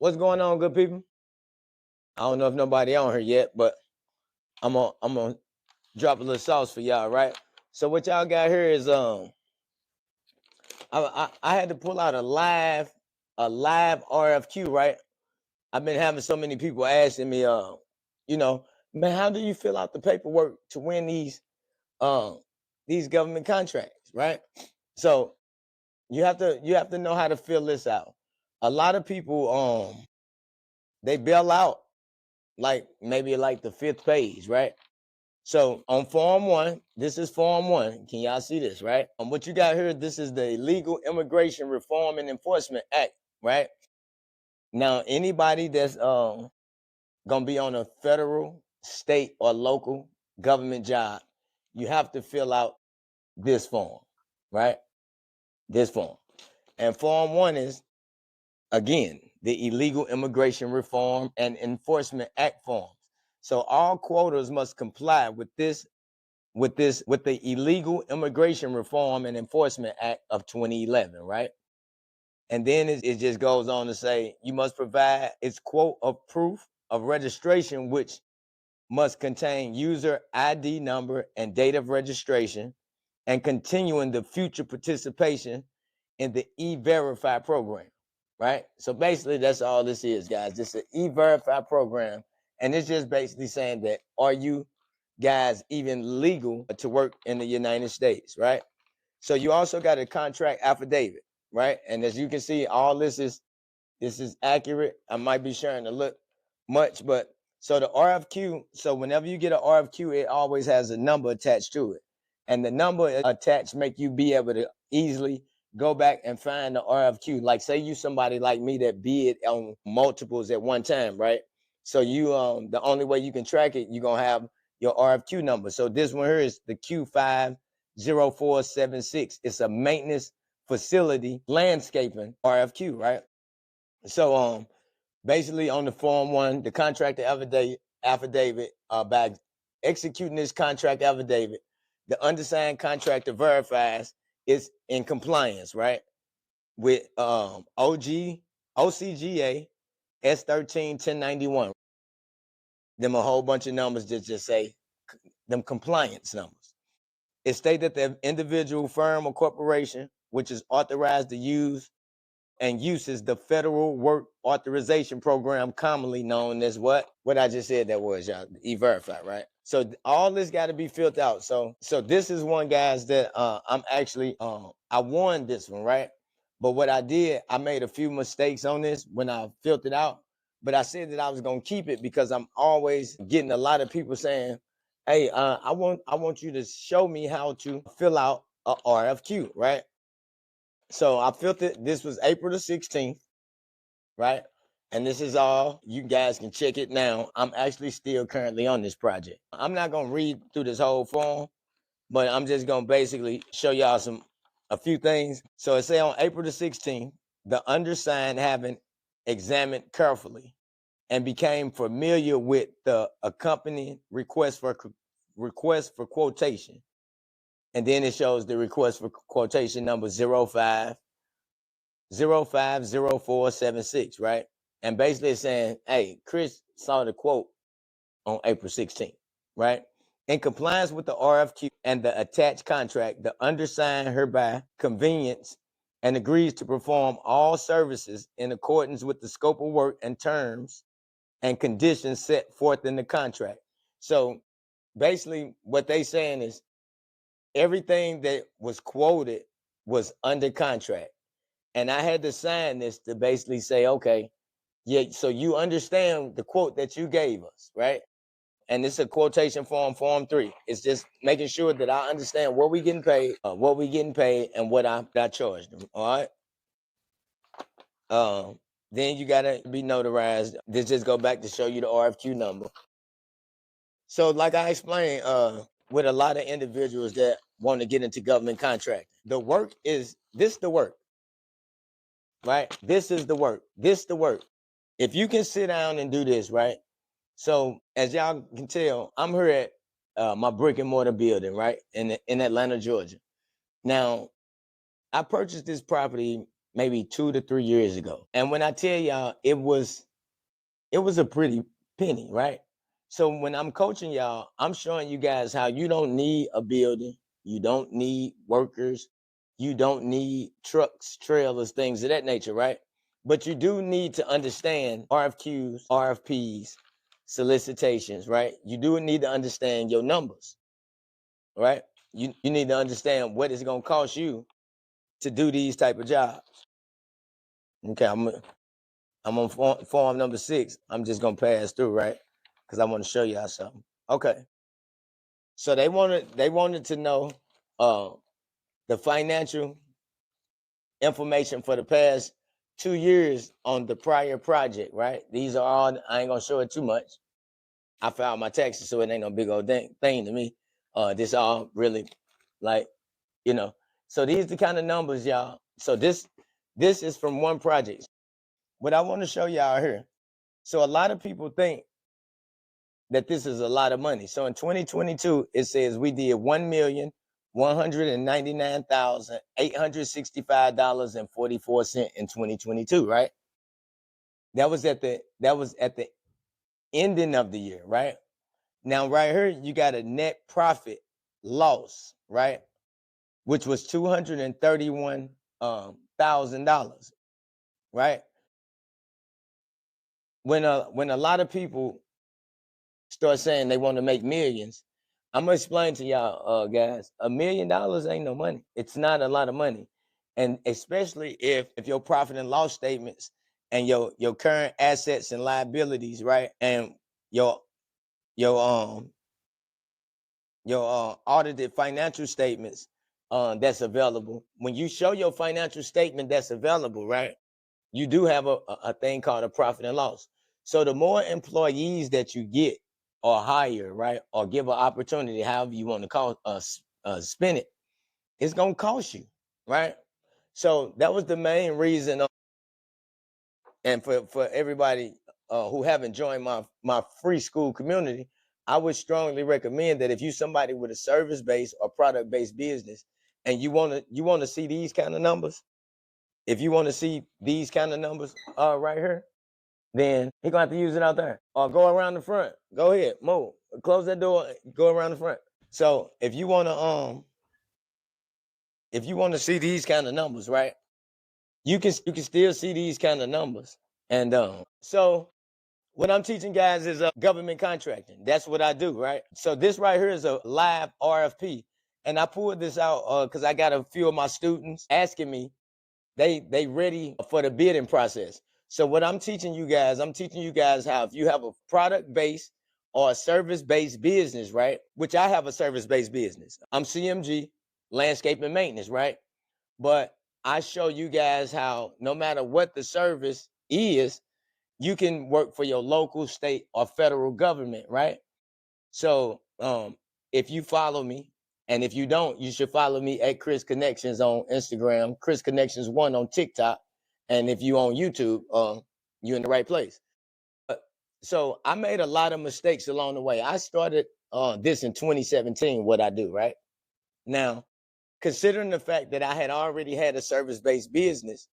What's going on, good people? I don't know if nobody on here yet, but I'm gonna drop a little sauce for y'all, right? So what y'all got here is I had to pull out a live RFQ, right? I've been having so many people asking me, man, how do you fill out the paperwork to win these government contracts, right? So you have to know how to fill this out. A lot of people they bail out like maybe like the 5th page, right? So on Form 1, this is Form 1. Can y'all see this, right? What you got here, this is the Illegal Immigration Reform and Enforcement Act, right? Now, anybody that's gonna be on a federal, state, or local government job, you have to fill out this form, right? This form. And Form 1 is, again, the Illegal Immigration Reform and Enforcement Act forms. So all quotas must comply with the Illegal Immigration Reform and Enforcement Act of 2011, right? And then it just goes on to say you must provide its quote of proof of registration, which must contain user ID number and date of registration, and continuing the future participation in the E-Verify program, right? So basically that's all this is, guys. This is an E-Verify program. And it's just basically saying that, are you guys even legal to work in the United States, right? So you also got a contract affidavit, right? And as you can see, all this is accurate. I might be sharing a little much, but so the RFQ, so whenever you get an RFQ, it always has a number attached to it. And the number attached make you be able to easily go back and find the RFQ. Like say you somebody like me that bid on multiples at one time, right? So you the only way you can track it, you're gonna have your RFQ number. So this one here is the Q50476. It's a maintenance facility landscaping RFQ, right? So basically on the Form 1, the contract affidavit, by executing this contract affidavit, the undersigned contractor verifies it's in compliance, right, with OCGA S13 1091. Them a whole bunch of numbers that just say them compliance numbers. It states that the individual, firm, or corporation which is authorized to use and uses the Federal Work Authorization Program, commonly known as what I just said that was, y'all, E-Verify, right? So all this got to be filled out. So this is one, guys, that I'm actually I won this one, right? But what I did, I made a few mistakes on this when I filled it out. But I said that I was gonna keep it because I'm always getting a lot of people saying, "Hey, I want you to show me how to fill out a RFQ," right? So I filled it. This was April the 16th, right? And this is all. You guys can check it now. I'm actually still currently on this project. I'm not gonna read through this whole form, but I'm just gonna basically show y'all a few things. So it say on April the 16th, the undersigned, having examined carefully and became familiar with the accompanying request for quotation. And then it shows the request for quotation number 050476, right? And basically it's saying, hey, Chris saw the quote on April 16th, right? In compliance with the RFQ and the attached contract, the undersigned hereby convenience and agrees to perform all services in accordance with the scope of work and terms and conditions set forth in the contract. So basically what they saying is everything that was quoted was under contract. And I had to sign this to basically say, okay, yeah, so you understand the quote that you gave us, right? And this is a quotation form, Form 3. It's just making sure that I understand what we getting paid, and what I charged them, all right? Then you gotta be notarized. This just go back to show you the RFQ number. So like I explained, with a lot of individuals that want to get into government contracting, the work is the work, right? This is the work. If you can sit down and do this, right? So as y'all can tell, I'm here at my brick and mortar building, right, in Atlanta, Georgia. Now, I purchased this property maybe 2 to 3 years ago. And when I tell y'all, it was a pretty penny, right? So when I'm coaching y'all, I'm showing you guys how you don't need a building, you don't need workers, you don't need trucks, trailers, things of that nature, right? But you do need to understand RFQs, RFPs, solicitations, right? You do need to understand your numbers, right? You need to understand what it's going to cost you to do these type of jobs. Okay, I'm on form number 6. I'm just gonna pass through, right? Because I want to show y'all something. Okay. So they wanted to know the financial information for the past 2 years on the prior project, right? These are all, I ain't gonna show it too much. I filed my taxes, so it ain't no big old thing to me. This all really, like, you know. So these the kind of numbers, y'all. So this is from one project. What I want to show y'all here. So a lot of people think that this is a lot of money. So in 2022, it says we did $1,199,865.44 in 2022, right? That was at the ending of the year, right? Now, right here, you got a net profit loss, right? Which was $231,000, right? When a lot of people start saying they want to make millions, I'm gonna explain to y'all, guys, $1 million ain't no money. It's not a lot of money, and especially if your profit and loss statements and your current assets and liabilities, right, and your audited financial statements that's available. When you show your financial statement that's available, right, you do have a thing called a profit and loss. So the more employees that you get or hire, right, or give an opportunity, however you want to call spend it, it's gonna cost you, right? So that was the main reason. And for everybody who haven't joined my free school community, I would strongly recommend that if you somebody with a service based or product based business, and you want to see these kind of numbers, if you want to see these kind of numbers right here, then you're gonna have to use it out there or go around the front. Go ahead, move, close that door, go around the front. So if you want to see these kind of numbers, right, you can still see these kind of numbers. And so what I'm teaching guys is government contracting. That's what I do, right? So this right here is a live RFP, and I pulled this out because I got a few of my students asking me, they ready for the bidding process. So what I'm teaching you guys how if you have a product-based or a service-based business, right? Which I have a service-based business. I'm CMG Landscape and Maintenance, right? But I show you guys how no matter what the service is, you can work for your local, state, or federal government, right? So if you follow me, and if you don't, you should follow me at Chris Connections on Instagram, Chris Connections 1 on TikTok, and if you on YouTube, you're in the right place. So I made a lot of mistakes along the way. I started this in 2017, what I do, right? Now, considering the fact that I had already had a service-based business,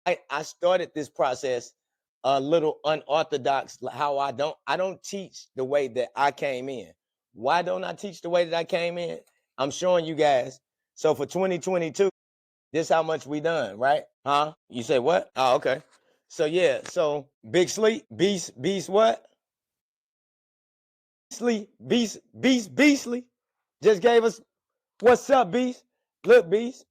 I started this process a little unorthodox. How I don't teach the way that I came in. Why don't I teach the way that I came in? I'm showing you guys. So for 2022, this how much we done, right? Huh? You say what? Oh, okay. So yeah, so Big Sleep, Beast what? Sleep, Beastly just gave us, what's up, Beast? Look, Beast.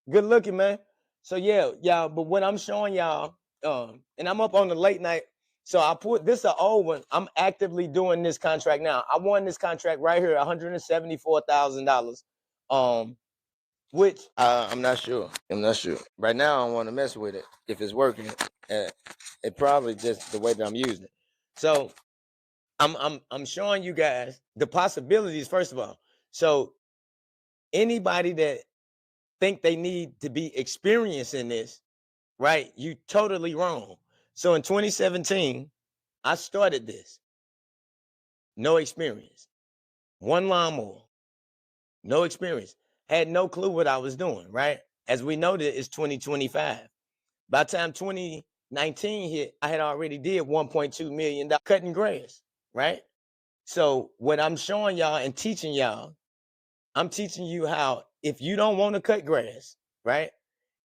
Good looking, man. So yeah, y'all, but what I'm showing y'all, and I'm up on the late night. So I put this an old one. I'm actively doing this contract now. I won this contract right here, $174,000. Which I'm not sure. Right now, I don't want to mess with it. If it's working, it probably just the way that I'm using it. So I'm showing you guys the possibilities, first of all. So anybody that think they need to be experienced in this, right? You totally wrong. So in 2017, I started this. No experience. One lawnmower. No experience. Had no clue what I was doing, right? As we know that it's 2025. By the time 2019 hit, I had already did $1.2 million cutting grass, right? So what I'm showing y'all and teaching y'all, I'm teaching you how if you don't want to cut grass, right?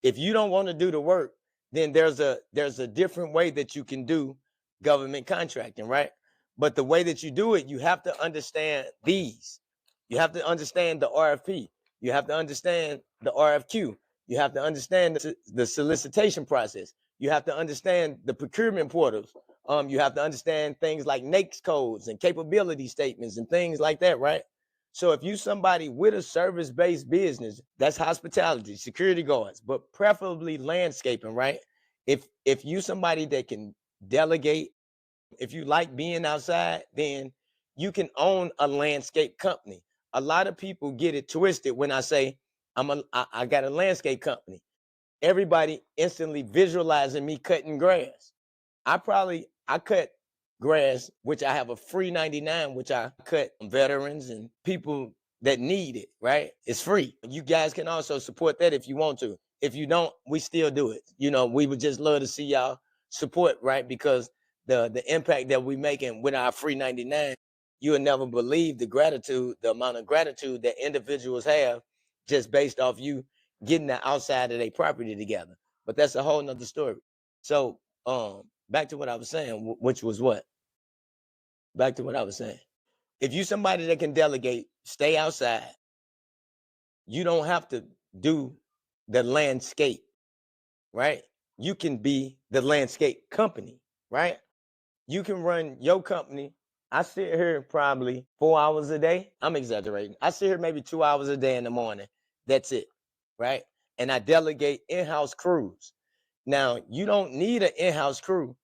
If you don't want to do the work, then there's a different way that you can do government contracting, right? But the way that you do it, you have to understand these. You have to understand the RFP. You have to understand the RFQ. You have to understand the solicitation process. You have to understand the procurement portals. You have to understand things like NAICS codes and capability statements and things like that, right? So if you somebody with a service-based business, that's hospitality, security guards, but preferably landscaping, right? If you somebody that can delegate, if you like being outside, then you can own a landscape company. A lot of people get it twisted when I say I got a landscape company. Everybody instantly visualizing me cutting grass. I cut grass, which I have a free 99, which I cut veterans and people that need it, right? It's free. You guys can also support that if you want to. If you don't, we still do it. You know, we would just love to see y'all support, right? Because the impact that we making with our free 99, you will never believe the amount of gratitude that individuals have just based off you getting the outside of their property together. But that's a whole nother story. So back to what I was saying, which was what? Back to what I was saying. If you somebody that can delegate, stay outside, you don't have to do the landscape, right? You can be the landscape company, right? You can run your company. I sit here probably 4 hours a day. I'm exaggerating. I sit here maybe 2 hours a day in the morning. That's it, right? And I delegate in-house crews. Now, you don't need an in-house crew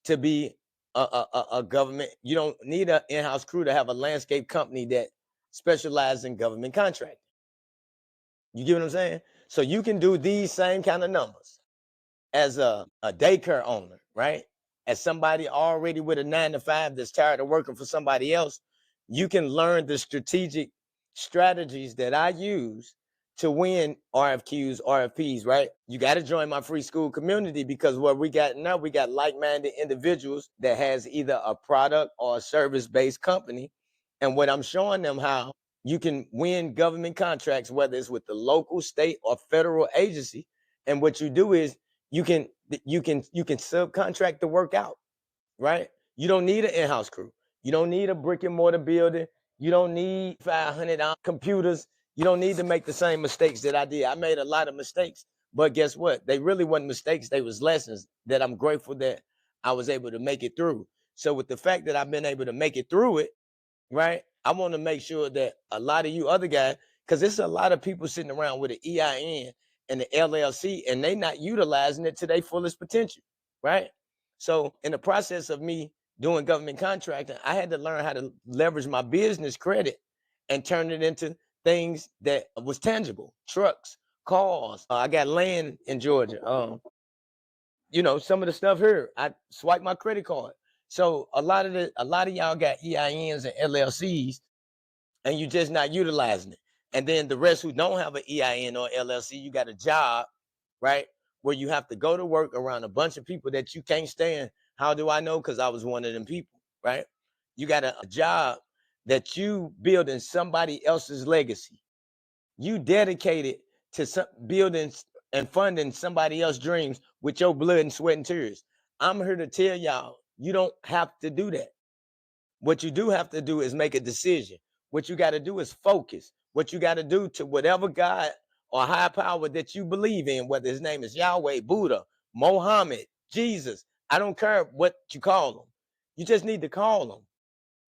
to be a government. You don't need an in-house crew to have a landscape company that specializes in government contracting. You get what I'm saying? So you can do these same kind of numbers as a daycare owner, right? As somebody already with a 9-to-5 that's tired of working for somebody else, you can learn the strategic strategies that I use to win RFQs, RFPs, right? You got to join my free school community because what we got now, we got like-minded individuals that has either a product or a service-based company. And what I'm showing them how you can win government contracts, whether it's with the local, state, or federal agency. And what you do is you can subcontract the work out, right? You don't need an in-house crew. You don't need a brick and mortar building. You don't need 500 computers. You don't need to make the same mistakes that I did. I made a lot of mistakes, but guess what? They really weren't mistakes. They was lessons that I'm grateful that I was able to make it through. So with the fact that I've been able to make it through it, right? I want to make sure that a lot of you other guys, because there's a lot of people sitting around with the EIN and the LLC, and they not utilizing it to their fullest potential, right? So in the process of me doing government contracting, I had to learn how to leverage my business credit and turn it into things that was tangible, trucks, cars. I got land in Georgia. You know, some of the stuff here, I swipe my credit card. So a lot of y'all got EINs and LLCs, and you just not utilizing it. And then the rest who don't have an EIN or LLC, you got a job, right? Where you have to go to work around a bunch of people that you can't stand. How do I know? Because I was one of them people, right? You got a job that you building somebody else's legacy. You dedicated to building and funding somebody else's dreams with your blood and sweat and tears. I'm here to tell y'all, you don't have to do that. What you do have to do is make a decision. What you got to do is focus. What you got to do to whatever God or higher power that you believe in, whether his name is Yahweh, Buddha, Mohammed, Jesus. I don't care what you call them. You just need to call them,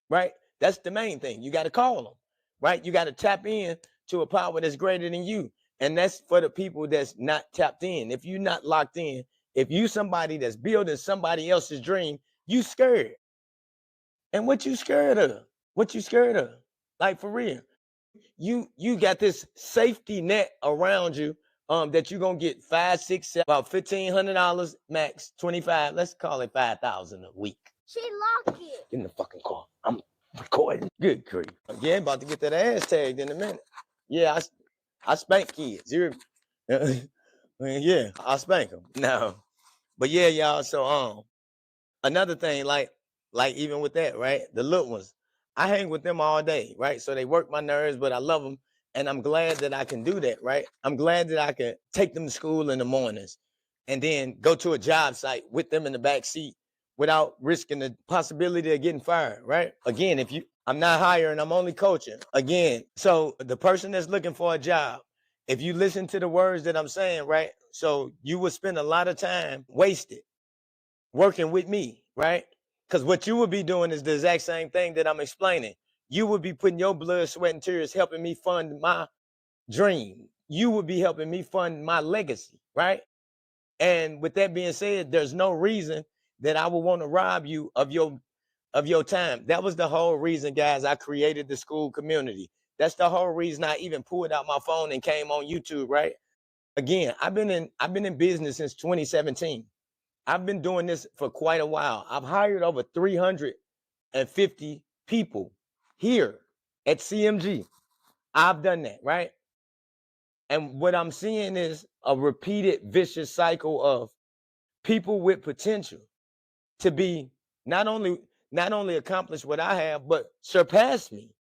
right? That's the main thing. You got to call them, right? You got to tap in to a power that's greater than you. And that's for the people that's not tapped in. If you're not locked in, if you somebody that's building somebody else's dream, you scared. And what you scared of? What you scared of? Like for real. You got this safety net around you that you're gonna get 5, 6, 7, about $1,500 max, 25. Let's call it 5,000 a week. She locked it. Get in the fucking car. I'm recording. Good grief. Yeah, about to get that ass tagged in a minute. Yeah, I spank kids. Yeah, I'll spank them. No, but yeah, y'all. So another thing, like even with that, right? The little ones, I hang with them all day, right? So they work my nerves, but I love them, and I'm glad that I can do that, right? I'm glad that I can take them to school in the mornings, and then go to a job site with them in the back seat without risking the possibility of getting fired, right? Again, I'm not hiring, I'm only coaching. Again, so the person that's looking for a job, if you listen to the words that I'm saying, right? So you would spend a lot of time wasted working with me, right? Because what you would be doing is the exact same thing that I'm explaining. You would be putting your blood, sweat, and tears helping me fund my dream. You would be helping me fund my legacy, right? And with that being said, there's no reason that I would want to rob you of your time. That was the whole reason, guys, I created the school community. That's the whole reason I even pulled out my phone and came on YouTube, right? Again, I've been in business since 2017. I've been doing this for quite a while. I've hired over 350 people here at CMG. I've done that, right? And what I'm seeing is a repeated vicious cycle of people with potential to be not only accomplish what I have, but surpass me,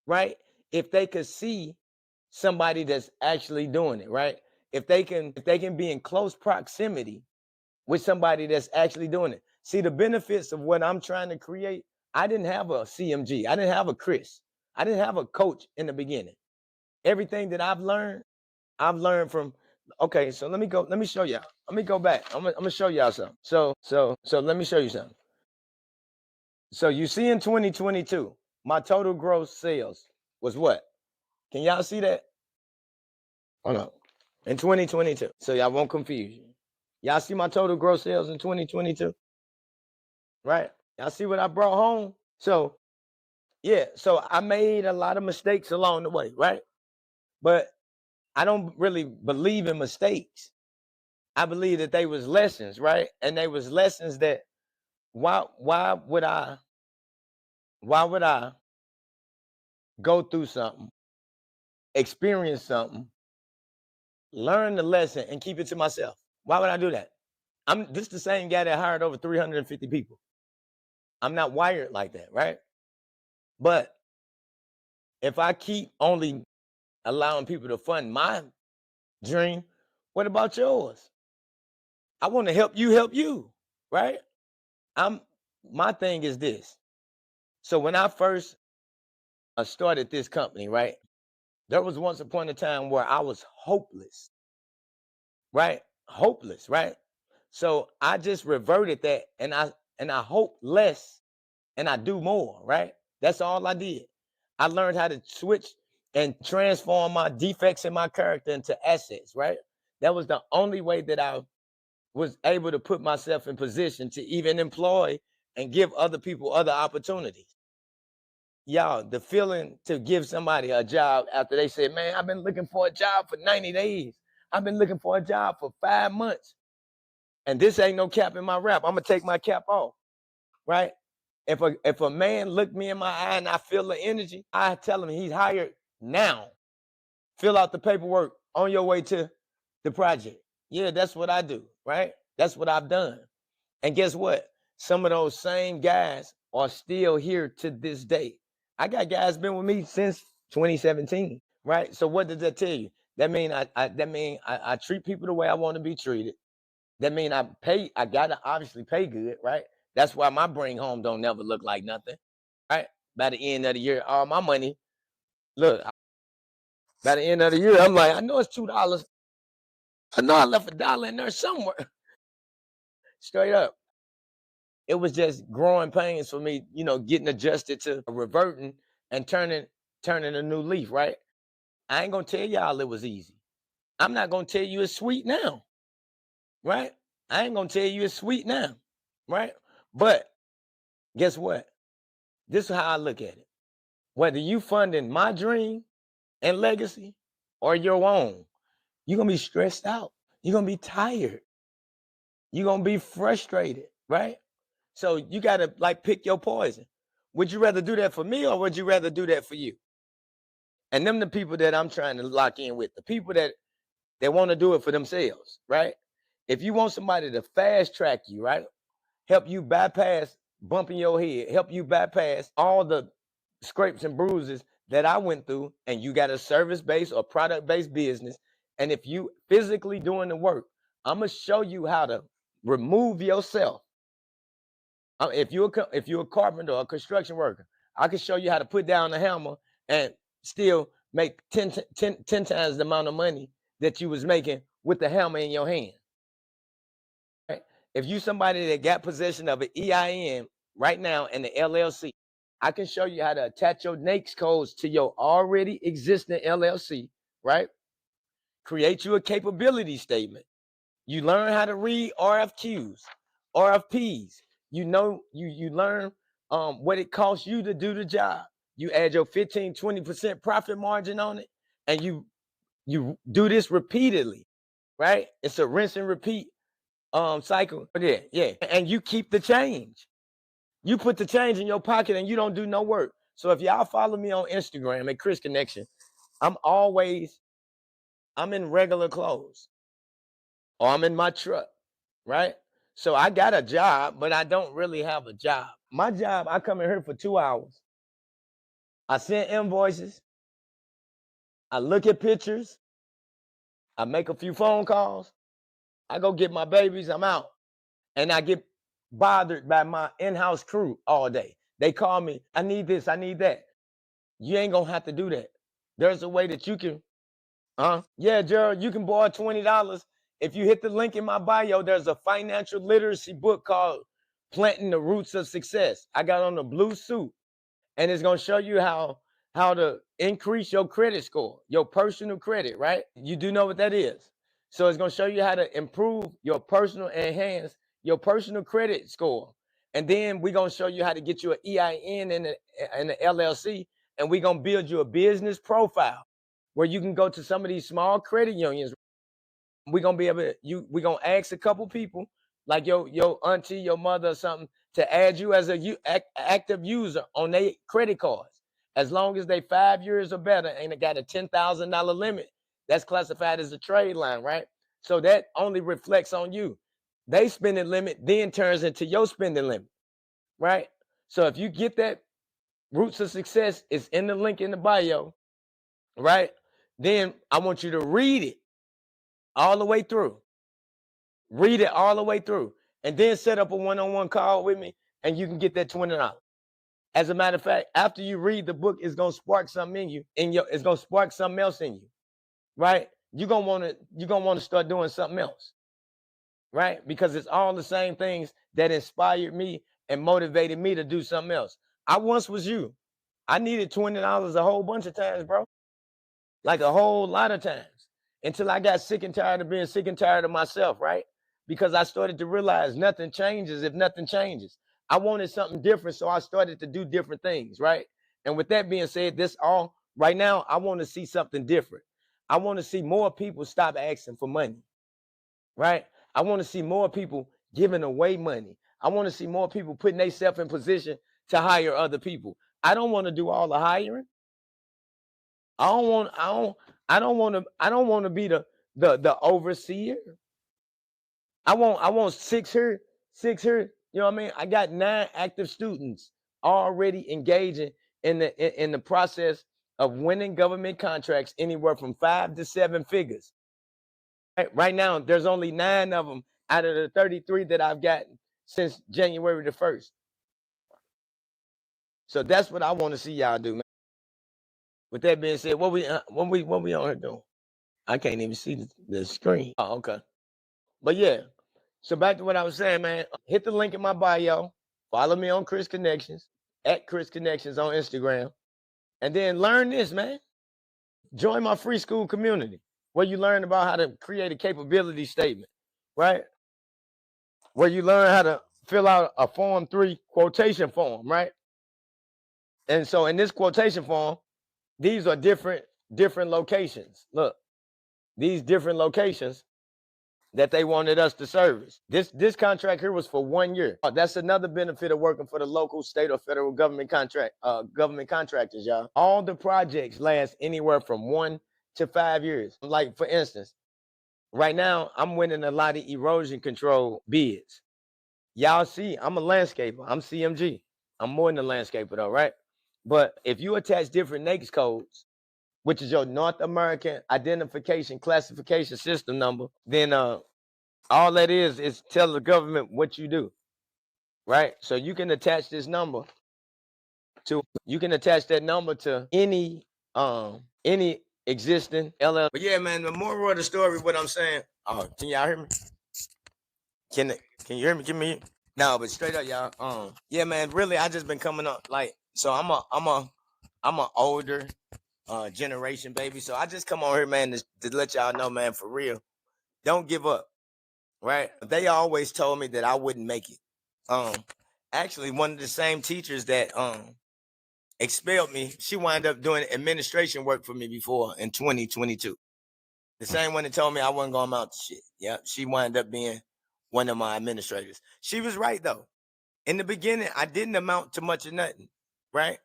right? If they could see somebody that's actually doing it, right? If they can be in close proximity with somebody that's actually doing it. See, the benefits of what I'm trying to create, I didn't have a CMG. I didn't have a Chris. I didn't have a coach in the beginning. Everything that I've learned from, okay, so let me show y'all. Let me go back. I'm gonna show y'all something. So let me show you something. So you see in 2022, my total gross sales was what? Can y'all see that? Hold on. In 2022. So y'all won't confuse you. Y'all see my total gross sales in 2022? Right? Y'all see what I brought home? So, yeah, so I made a lot of mistakes along the way, right? But I don't really believe in mistakes. I believe that they was lessons, right? And they was lessons that why would I go through something, experience something, learn the lesson and keep it to myself? Why would I do that? I'm this the same guy that hired over 350 people. I'm not wired like that, right? But if I keep only allowing people to fund my dream, what about yours? I want to help you, right? My thing is this. So when I first started this company, right? There was once upon a time where I was hopeless, right? Hopeless, right? So I just reverted that and I hope less and I do more, right? That's all I did. I learned how to switch and transform my defects in my character into assets, right? That was the only way that I was able to put myself in position to even employ and give other people other opportunities. Y'all, the feeling to give somebody a job after they said, man, I've been looking for a job for 90 days. I've been looking for a job for 5 months. And this ain't no cap in my rap. I'm gonna take my cap off, right? If a man look me in my eye and I feel the energy, I tell him he's hired now. Fill out the paperwork on your way to the project. Yeah, that's what I do, right? That's what I've done. And guess what? Some of those same guys are still here to this day. I got guys been with me since 2017, right? So what does that tell you? That mean I treat people the way I want to be treated. That mean I gotta obviously pay good, right? That's why my bring home don't never look like nothing, right? By the end of the year, all my money, look, by the end of the year, I'm like, I know it's $2. I know I left $1 in there somewhere. Straight up. It was just growing pains for me, getting adjusted to reverting and turning a new leaf, right? I ain't gonna tell y'all it was easy. I'm not gonna tell you it's sweet now, right? I ain't gonna tell you it's sweet now, right? But guess what? This is how I look at it. Whether you funding my dream and legacy or your own, you're gonna be stressed out. You're gonna be tired. You're gonna be frustrated, right? So you gotta pick your poison. Would you rather do that for me or would you rather do that for you? And them the people that I'm trying to lock in with, the people that They want to do it for themselves, right? If you want somebody to fast track you, right? Help you bypass bumping your head, help you bypass all the scrapes and bruises that I went through, and you got a service-based or product-based business, and if you physically doing the work, I'm gonna show you how to remove yourself. If you're a carpenter or a construction worker, I can show you how to put down the hammer and still make 10 times the amount of money that you was making with the hammer in your hand. Right? If you somebody that got possession of an EIN right now and the LLC, I can show you how to attach your NAICS codes to your already existing LLC, right? Create you a capability statement. You learn how to read RFQs, RFPs. You know, you learn what it costs you to do the job. You add your 15, 20% profit margin on it, and you do this repeatedly, right? It's a rinse and repeat cycle. Yeah. And you keep the change. You put the change in your pocket and you don't do no work. So if y'all follow me on Instagram at Chris Connection, I'm in regular clothes, or I'm in my truck, right? So I got a job, but I don't really have a job. My job, I come in here for 2 hours. I send invoices. I look at pictures. I make a few phone calls. I go get my babies. I'm out. And I get bothered by my in-house crew all day. They call me, I need this, I need that. You ain't gonna have to do that. There's a way that you can, yeah, Gerald, you can borrow $20. If you hit the link in my bio, there's a financial literacy book called Planting the Roots of Success. I got on a blue suit, and it's gonna show you how to increase your credit score, your personal credit, right? You do know what that is. So it's gonna show you how to improve your personal, enhance your personal credit score. And then we're gonna show you how to get you an EIN and an LLC, and we're gonna build you a business profile where you can go to some of these small credit unions. We're gonna be able to, we're gonna ask a couple people like your auntie, your mother or something to add you as a active user on their credit cards. As long as they 5 years or better and it got a $10,000 limit, that's classified as a trade line, right? So that only reflects on you. They spending limit then turns into your spending limit, right? So if you get that Roots of Success, it's in the link in the bio, right? Then I want you to read it all the way through. Read it all the way through. And then set up a one-on-one call with me, and you can get that $20. As a matter of fact, after you read the book, it's gonna spark something in you. It's gonna spark something else in you, right? You're gonna want to start doing something else, right? Because it's all the same things that inspired me and motivated me to do something else. I once was you. I needed $20 a whole bunch of times, bro. Like a whole lot of times, until I got sick and tired of being sick and tired of myself, right? Because I started to realize nothing changes if nothing changes. I wanted something different, so I started to do different things, right? And with that being said, right now, I want to see something different. I want to see more people stop asking for money, right? I want to see more people giving away money. I want to see more people putting themselves in position to hire other people. I don't want to do all the hiring. I don't want to be the overseer. I want six here. You know what I mean? I got 9 active students already engaging in the process of winning government contracts anywhere from 5 to 7 figures. Right now, there's only 9 of them out of the 33 that I've gotten since January the 1st. So that's what I want to see y'all do, man. With that being said, what we on here doing? I can't even see the screen. Oh, okay. But yeah, so back to what I was saying, man. Hit the link in my bio. Follow me on Chris Connections, at Chris Connections on Instagram. And then learn this, man. Join my free school community where you learn about how to create a capability statement, right? Where you learn how to fill out a Form 3 quotation form, right? And so in this quotation form, these are different locations. Look, these different locations that they wanted us to service. This contract here was for 1 year. That's another benefit of working for the local, state, or federal government contractors, y'all. All the projects last anywhere from 1 to 5 years. Like, for instance, right now I'm winning a lot of erosion control bids. Y'all see, I'm a landscaper. I'm CMG. I'm more than a landscaper though, right? But if you attach different NAICS codes, which is your North American Identification Classification System number, then all that is tell the government what you do, right? So you can attach this number to, you can attach that number to any existing LL. But yeah, man, the moral of the story, what I'm saying. Oh, can y'all hear me? Can you hear me? Give me. No, but straight up, y'all. Yeah, man. Really, I just been coming up like, so I'm a older generation baby. So I just come on here, man, to let y'all know, man, for real, don't give up. Right? They always told me that I wouldn't make it. Actually, one of the same teachers that expelled me, she wound up doing administration work for me before in 2022. The same one that told me I wasn't gonna amount to shit. Yeah, she wound up being one of my administrators. She was right though. In the beginning, I didn't amount to much of nothing, right?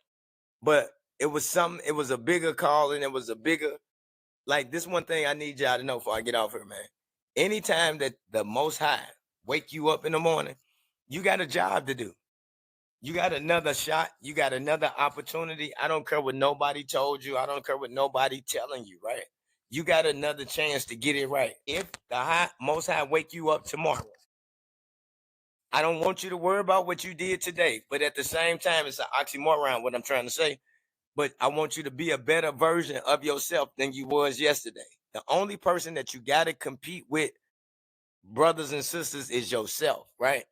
But it was something, it was a bigger call, and it was a bigger, like, this one thing I need y'all to know before I get off here, man. Anytime that the Most High wake you up in the morning, you got a job to do. You got another shot. You got another opportunity. I don't care what nobody told you. I don't care what nobody telling you, right? You got another chance to get it right. If the Most High wake you up tomorrow, I don't want you to worry about what you did today, but at the same time, it's an oxymoron, what I'm trying to say. But I want you to be a better version of yourself than you was yesterday. The only person that you got to compete with, brothers and sisters, is yourself, right?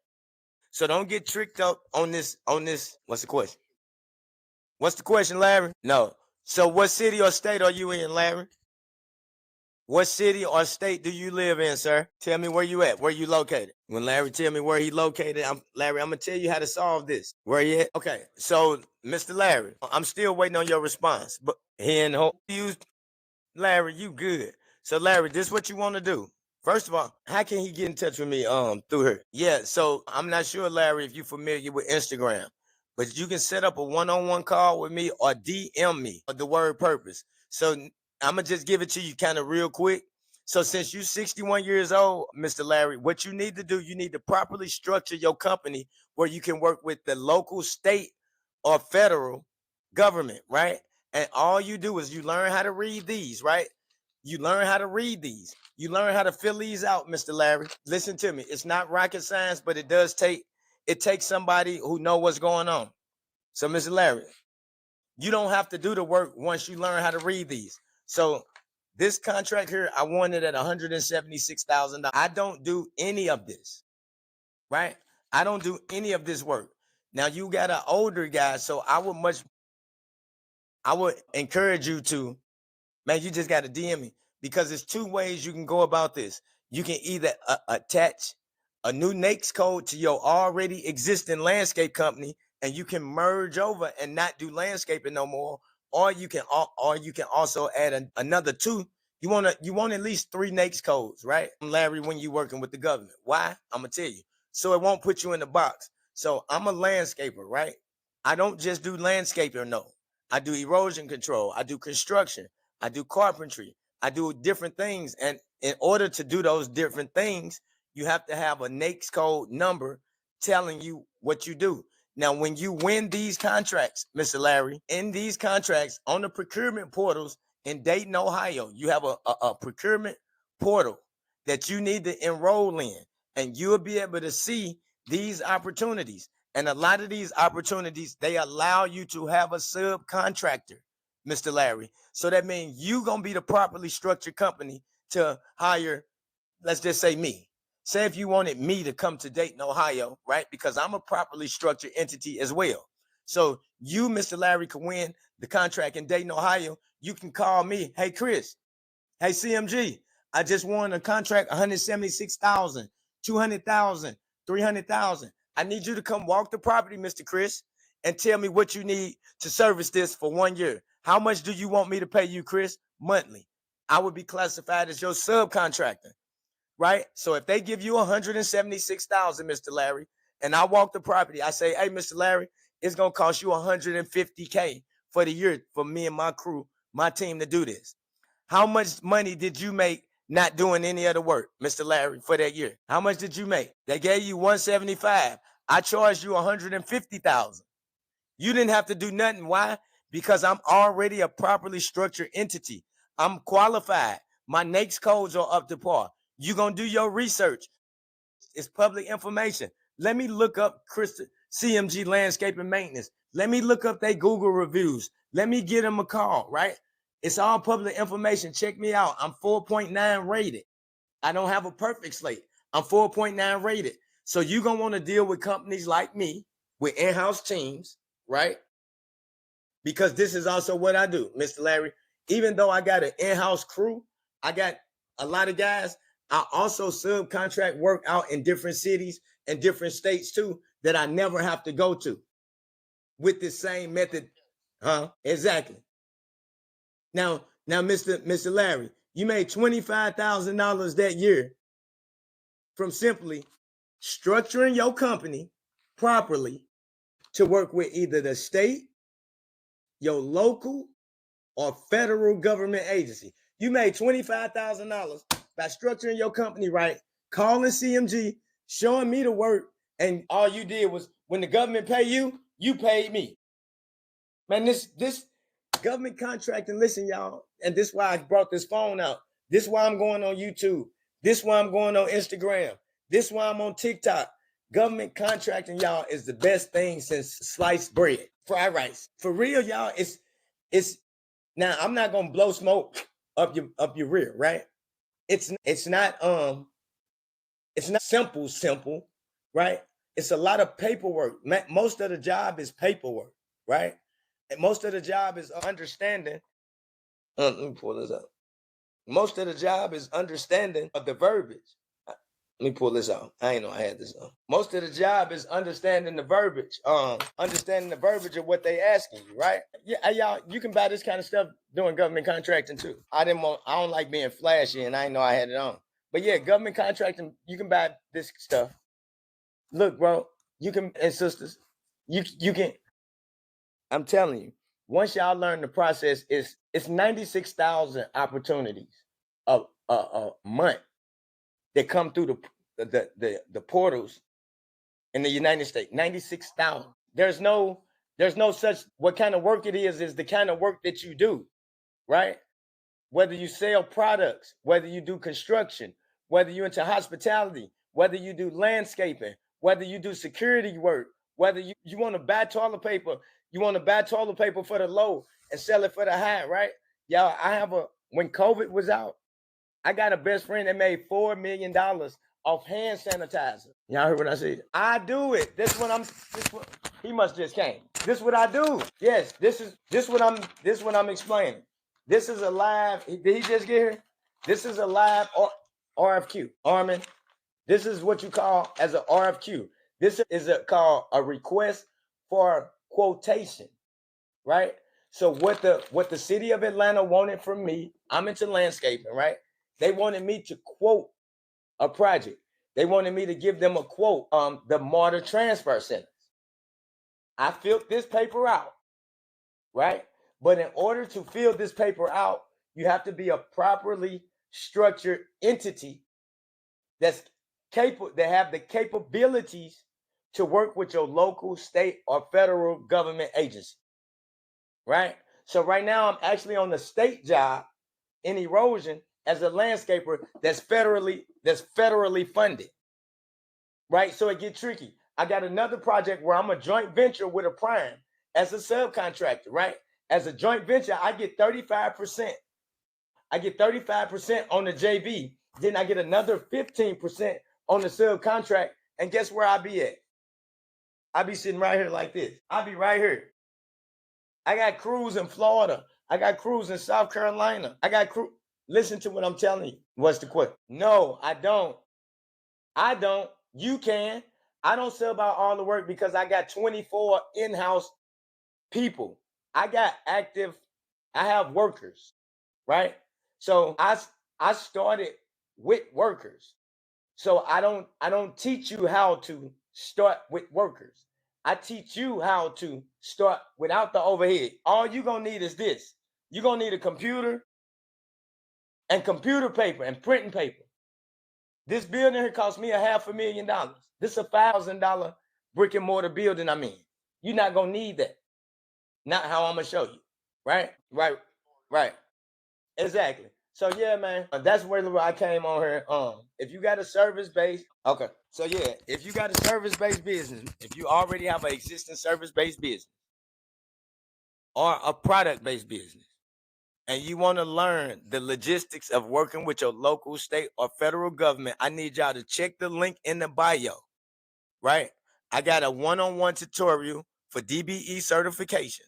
So don't get tricked up on this. What's the question? What's the question, Larry? No. So what city or state are you in, Larry? What city or state do you live in, sir? Tell me where you at. Where you located? When Larry tell me where he located, Larry, I'm going to tell you how to solve this. Where you at? Okay. So, Mr. Larry, I'm still waiting on your response. But he in hope you, Larry, you good. So, Larry, this is what you want to do. First of all, how can he get in touch with me through her? Yeah, so I'm not sure, Larry, if you're familiar with Instagram, but you can set up a one-on-one call with me or DM me the word purpose. So I'm gonna just give it to you kind of real quick. So since you're 61 years old, Mr. Larry, what you need to do, you need to properly structure your company where you can work with the local, state, or federal government, right? And all you do is you learn how to read these, right? You learn how to read these. You learn how to fill these out, Mr. Larry. Listen to me. It's not rocket science, but it takes somebody who know what's going on. So, Mr. Larry, you don't have to do the work once you learn how to read these. So this contract here, I won it at $176,000. I don't do any of this, right? I don't do any of this work. Now you got an older guy, so I would encourage you to, man, you just got to DM me, because there's two ways you can go about this. You can either attach a new NAICS code to your already existing landscape company, and you can merge over and not do landscaping no more. Or you can also add another two. You want at least 3 NAICS codes, right, Larry, when you're working with the government. Why? I'm gonna tell you. So it won't put you in the box. So I'm a landscaper, right? I don't just do landscaping, no. I do erosion control. I do construction. I do carpentry. I do different things. And in order to do those different things, you have to have a NAICS code number telling you what you do. Now, when you win these contracts, Mr. Larry, in these contracts on the procurement portals in Dayton, Ohio, you have a procurement portal that you need to enroll in, and you'll be able to see these opportunities. And a lot of these opportunities, they allow you to have a subcontractor, Mr. Larry. So that means you're going to be the properly structured company to hire, let's just say me. Say if you wanted me to come to Dayton, Ohio, right? Because I'm a properly structured entity as well. So you, Mr. Larry, can win the contract in Dayton, Ohio. You can call me. Hey, Chris. Hey, CMG. I just won a contract, 176,000, 200,000, 300,000. I need you to come walk the property, Mr. Chris, and tell me what you need to service this for 1 year. How much do you want me to pay you, Chris? Monthly. I would be classified as your subcontractor, right? So if they give you 176,000, Mr. Larry, and I walk the property, I say, hey, Mr. Larry, it's going to cost you 150K for the year for me and my crew, my team, to do this. How much money did you make not doing any other work, Mr. Larry, for that year? How much did you make? They gave you 175. I charged you 150,000. You didn't have to do nothing. Why? Because I'm already a properly structured entity. I'm qualified. My NAICS codes are up to par. You're going to do your research. It's public information. Let me look up CMG Landscape and Maintenance. Let me look up their Google reviews. Let me give them a call, right? It's all public information. Check me out. I'm 4.9 rated. I don't have a perfect slate. I'm 4.9 rated. So you're going to want to deal with companies like me with in-house teams, right? Because this is also what I do, Mr. Larry. Even though I got an in-house crew, I got a lot of guys. I also subcontract work out in different cities and different states too that I never have to go to with the same method. Exactly. Now, Mr. Larry, you made $25,000 that year from simply structuring your company properly to work with either the state, your local, or federal government agency. You made $25,000 by structuring your company right, calling CMG, showing me the work, and all you did was when the government pay you, you paid me. Man, this government contracting, listen, y'all, and this is why I brought this phone out. This is why I'm going on YouTube. This is why I'm going on Instagram. This is why I'm on TikTok. Government contracting, y'all, is the best thing since sliced bread, fried rice. For real, y'all, it's now I'm not gonna blow smoke up your rear, right? It's not simple, right? It's a lot of paperwork. Most of the job is paperwork, right? And most of the job is understanding. Let me pull this up. Most of the job is understanding of the verbiage. Let me pull this out. I ain't know I had this on. Most of the job is understanding the verbiage. Understanding the verbiage of what they asking you, right? Yeah, y'all, you can buy this kind of stuff doing government contracting too. I don't like being flashy, and I didn't know I had it on. But yeah, government contracting, you can buy this stuff. Look, bro, you can, and sisters, you can. I'm telling you, once y'all learn the process, it's 96,000 opportunities a month that come through the portals in the United States. 96,000. There's no such, what kind of work it is the kind of work that you do, right? Whether you sell products, whether you do construction, whether you're into hospitality, whether you do landscaping, whether you do security work, whether you want to buy toilet paper, you want to buy toilet paper for the low and sell it for the high, right? Y'all, when COVID was out, I got a best friend that made $4 million off hand sanitizer. Y'all heard what I said? I do it. He must just came. This is what I do. Yes, this is what I'm explaining. This is a live. Did he just get here? This is a live RFQ. Armin, this is what you call as an RFQ. This is called a request for quotation, right? So what the city of Atlanta wanted from me, I'm into landscaping, right? They wanted me to quote a project. They wanted me to give them a quote, the Martyr Transfer Centers. I filled this paper out, right? But in order to fill this paper out, you have to be a properly structured entity that's capable, that have the capabilities to work with your local, state, or federal government agency, right? So right now I'm actually on the state job in erosion as a landscaper that's federally funded, right? So it gets tricky. I got another project where I'm a joint venture with a prime as a subcontractor, right? As a joint venture, I get 35%. I get 35% on the JV. Then I get another 15% on the subcontract. And guess where I be at? I be sitting right here like this. I be right here. I got crews in Florida. I got crews in South Carolina. I got crew. Listen to what I'm telling you. What's the question? No, I don't. You can. I don't sell about all the work because I got 24 in-house people. I have workers, right? So I started with workers. So I don't teach you how to start with workers. I teach you how to start without the overhead. All you're gonna need is this. You're gonna need a computer. and computer paper and printing paper. This building here cost me $500,000. This is a $1,000 brick and mortar building I'm in. You're not gonna need that. Not how I'm gonna show you. Right? Right. Exactly. So yeah, man, that's where I came on here. If you got a service based, okay. So yeah, if you got a service based business, if you already have an existing service based business or a product based business, and you want to learn the logistics of working with your local, state, or federal government, I need y'all to check the link in the bio. Right? I got a one-on-one tutorial for DBE certification.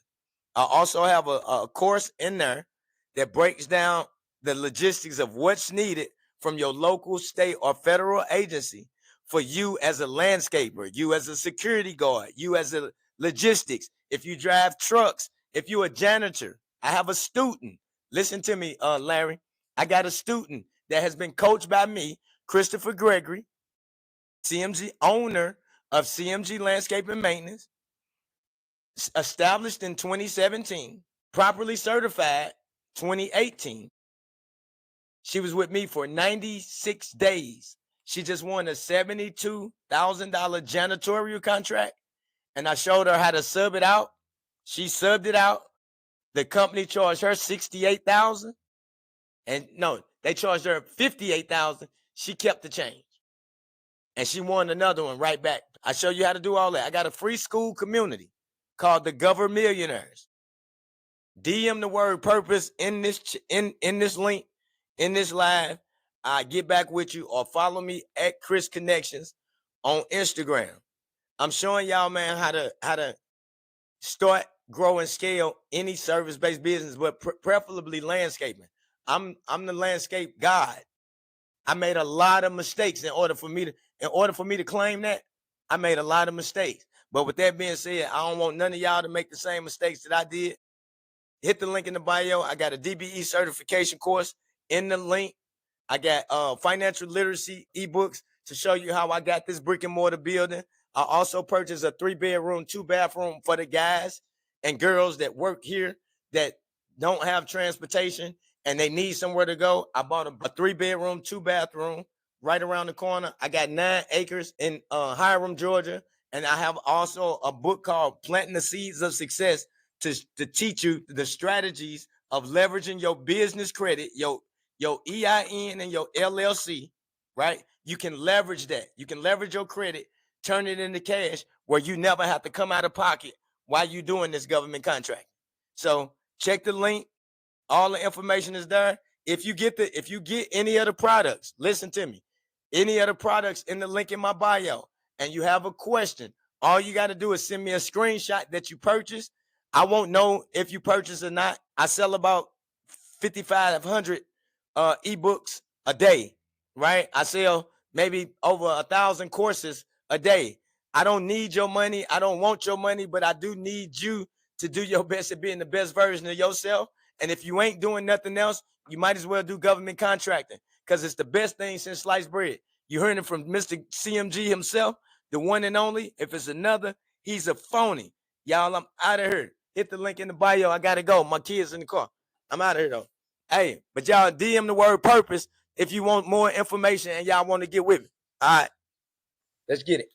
I also have a course in there that breaks down the logistics of what's needed from your local, state, or federal agency for you as a landscaper, you as a security guard, you as a logistics. If you drive trucks, if you're a janitor, I have a student. Listen to me, Larry. I got a student that has been coached by me, Chris Gregory, CMG owner of CMG Landscape and Maintenance, established in 2017, properly certified 2018. She was with me for 96 days. She just won a $72,000 janitorial contract, and I showed her how to sub it out. She subbed it out. The company charged her $68,000, and no, they charged her $58,000. She kept the change, and she won another one right back. I show you how to do all that. I got a free school community called the Gover Millionaires. DM the word purpose in this link, in this live. I get back with you, or follow me at Chris Connections on Instagram. I'm showing y'all, man, how to start, grow, and scale any service-based business, but preferably landscaping. I'm the landscape god. I made a lot of mistakes in order for me to claim that. I made a lot of mistakes. But with that being said, I don't want none of y'all to make the same mistakes that I did. Hit the link in the bio. I got a DBE certification course in the link. I got financial literacy ebooks to show you how I got this brick and mortar building. I also purchased a 3-bedroom, 2-bathroom for the guys and girls that work here that don't have transportation and they need somewhere to go. I bought a 3-bedroom, 2-bathroom right around the corner. I got 9 acres in Hiram, Georgia. And I have also a book called Planting the Seeds of Success to teach you the strategies of leveraging your business credit, your EIN and your LLC, right? You can leverage that. You can leverage your credit, turn it into cash where you never have to come out of pocket while you're doing this government contract. So check the link. All the information is there. If you get any of the products, listen to me, any of the products in the link in my bio, and you have a question, all you got to do is send me a screenshot that you purchased. I won't know if you purchased or not. I sell about 5,500 ebooks a day, right? I sell maybe over 1,000 courses a day. I don't need your money. I don't want your money, but I do need you to do your best at being the best version of yourself. And if you ain't doing nothing else, you might as well do government contracting, because it's the best thing since sliced bread. You heard it from Mr. CMG himself, the one and only. If it's another, he's a phony. Y'all, I'm out of here. Hit the link in the bio. I got to go. My kids in the car. I'm out of here, though. Hey, but y'all DM the word purpose if you want more information and y'all want to get with me. All right, let's get it.